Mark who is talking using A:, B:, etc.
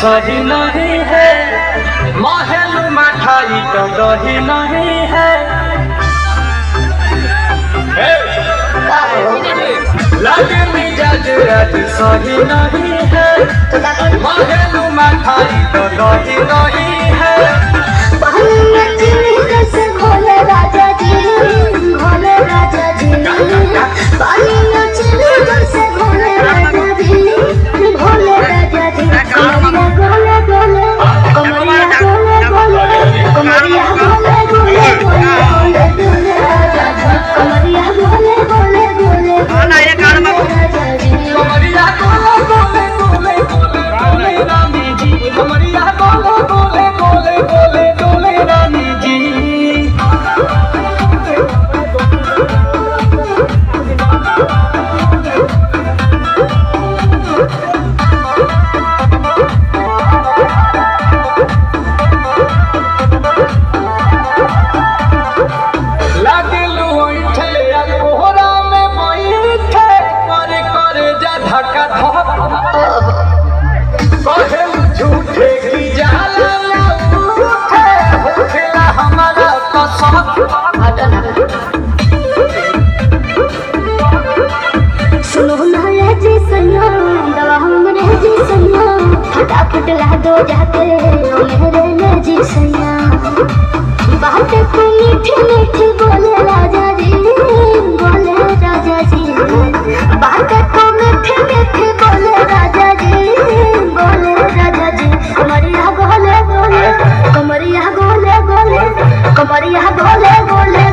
A: सही नहीं है, महल मठाई तो दही नहीं है। लगे मिजाज आज सही नहीं है, महल मठाई तो दही नहीं है।
B: भोले राजा जी, भोले राजा जी, पानी में चले जैसे भोले राजा जी, भोले राजा जी। कमरिया गोले गोले, कमरिया गोले गोले, कमरिया गोले गोले गोले गोले राजा जी, कमरिया गोले गोले गोले राजा जी,
A: कमरिया गोले गोले गोले गोले रानी जी, कमरिया गोले गोले गोले गोले गोले रानी जी। झूठे की जाला हमारा
B: सुनो ना ये जी सैया, दवा हमरे जी सैया, फटाफट ला दो जाके ओ मेरे ले जी सैया। बात को मीठी मीठी बोले राजा जी, बोले राजा जी, बात को मीठी मीठी बोले राजा जी, बोले राजा जी। कमरिया गोले गोले, कमरिया गोले गोले, कमरिया गोले गोले